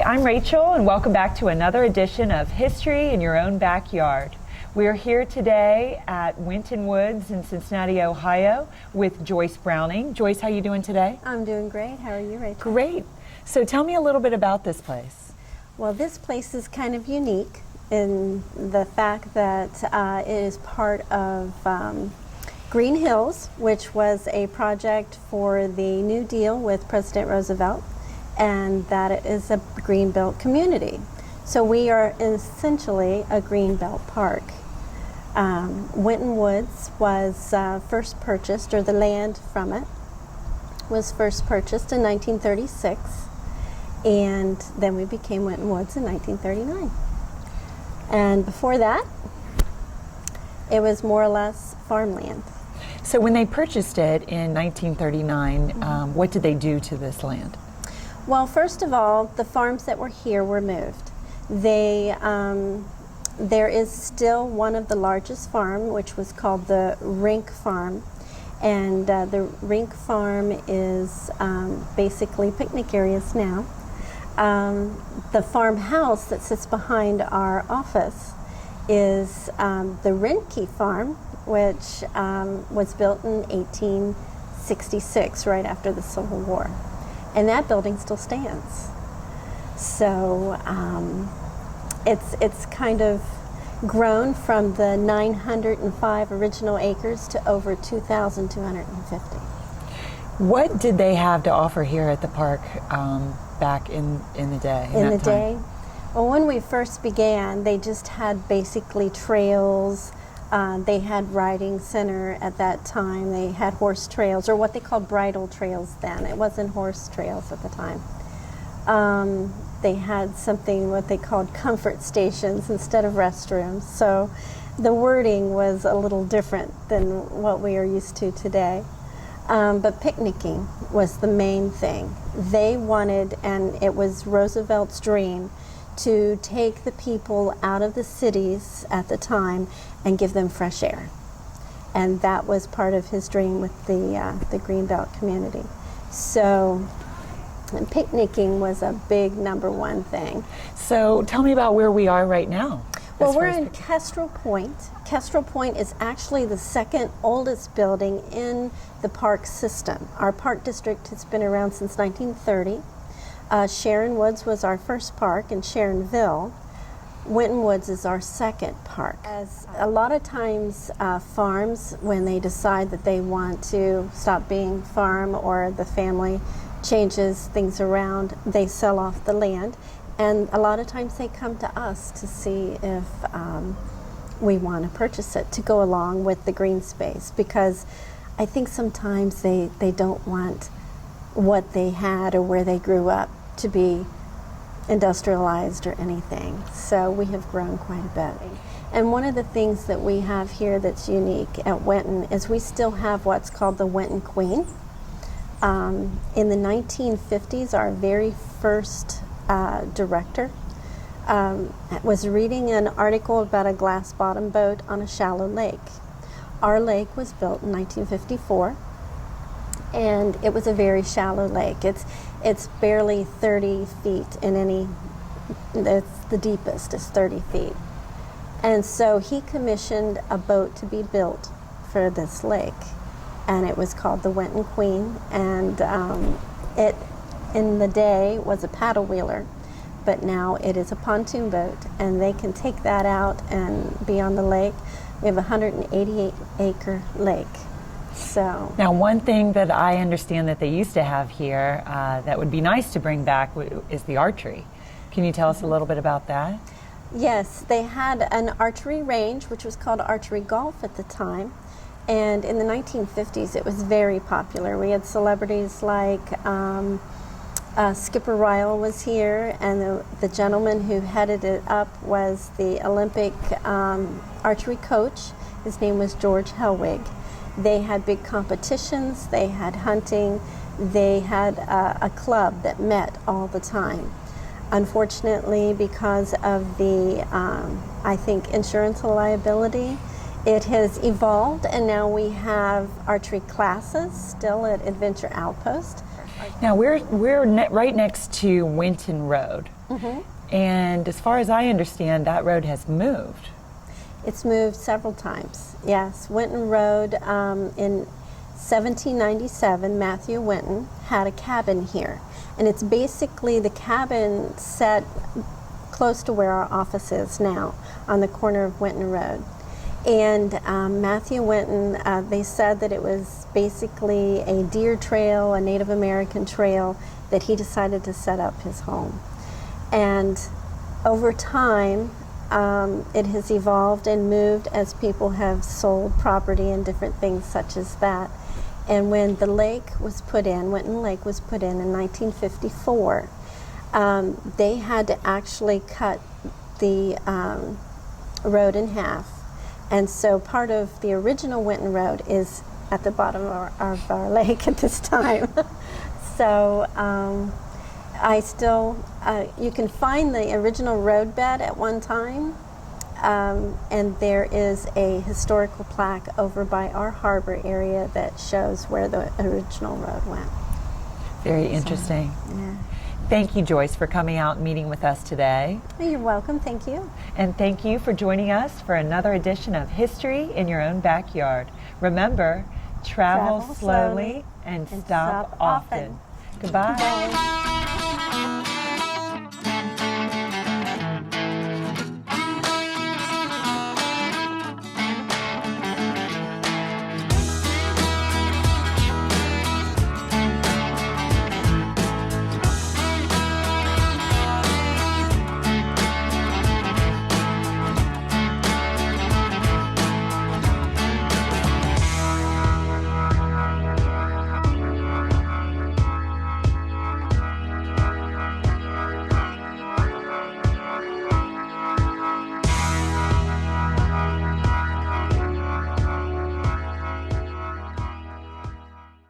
I'm Rachel, and welcome back to another edition of History in Your Own Backyard. We're here today at Winton Woods in Cincinnati, Ohio, with Joyce Browning. Joyce, how are you doing today? I'm doing great. How are you, Rachel? Great. So tell me a little bit about this place. Well, this place is kind of unique in the fact that it is part of Green Hills, which was a project for the New Deal with President Roosevelt, and that it is a green belt community. So we are essentially a green belt park. Winton Woods was first purchased, or the land from it was first purchased in 1936, and then we became Winton Woods in 1939. And before that, it was more or less farmland. So when they purchased it in 1939, what did they do to this land? Well, first of all, the farms that were here were moved. There is still one of the largest farm, which was called the Rink Farm. And the Rink Farm is basically picnic areas now. The farmhouse that sits behind our office is the Rinke Farm, which was built in 1866, right after the Civil War. And that building still stands. So it's kind of grown from the 905 original acres to over 2,250. What did they have to offer here at the park back in the day? In the day? Well, when we first began, they just had basically trails. They had riding center at that time. They had horse trails, or what they called bridle trails then. It wasn't horse trails at the time. They had something what they called comfort stations instead of restrooms. So the wording was a little different than what we are used to today. But picnicking was the main thing. They wanted, and it was Roosevelt's dream, to take the people out of the cities at the time and give them fresh air. And that was part of his dream with the Greenbelt community. So picnicking was a big #1 thing. So tell me about where we are right now. Well, we're in Kestrel Point. Kestrel Point is actually the second oldest building in the park system. Our park district has been around since 1930. Sharon Woods was our first park in Sharonville. Winton Woods is our second park. As a lot of times farms, when they decide that they want to stop being farm or the family changes things around, they sell off the land. And a lot of times they come to us to see if we want to purchase it to go along with the green space, because I think sometimes they don't want what they had or where they grew up to be industrialized or anything. So we have grown quite a bit. And one of the things that we have here that's unique at Winton is we still have what's called the Winton Queen. In the 1950s, our very first director was reading an article about a glass bottom boat on a shallow lake. Our lake was built in 1954. And it was a very shallow lake. It's barely 30 feet in any, the deepest is 30 feet. And so he commissioned a boat to be built for this lake. And it was called the Winton Queen. And it, in the day, was a paddle wheeler. But now it is a pontoon boat. And they can take that out and be on the lake. We have a 188-acre lake. So now, one thing that I understand that they used to have here that would be nice to bring back is the archery. Can you tell us a little bit about that? Yes, they had an archery range, which was called Archery Golf at the time. And in the 1950s, it was very popular. We had celebrities like Skipper Ryle was here, and the gentleman who headed it up was the Olympic archery coach. His name was George Helwig. They had big competitions, they had hunting, they had a club that met all the time. Unfortunately, because of the, I think, insurance liability, it has evolved, and now we have archery classes still at Adventure Outpost. Now, we're right next to Winton Road. And as far as I understand, that road has moved. It's moved several times. Yes, Winton Road in 1797, Matthew Winton had a cabin here. And it's basically the cabin set close to where our office is now, on the corner of Winton Road. And Matthew Winton, they said that it was basically a deer trail, a Native American trail, that he decided to set up his home. And over time, it has evolved and moved as people have sold property and different things such as that. And when the lake was put in, Winton Lake was put in 1954, they had to actually cut the road in half. And so part of the original Winton Road is at the bottom of our lake at this time. So I still, you can find the original roadbed at one time, and there is a historical plaque over by our harbor area that shows where the original road went. Very interesting. Yeah. Thank you, Joyce, for coming out and meeting with us today. You're welcome. Thank you. And thank you for joining us for another edition of History in Your Own Backyard. Remember, travel slowly and stop often. Goodbye. Bye.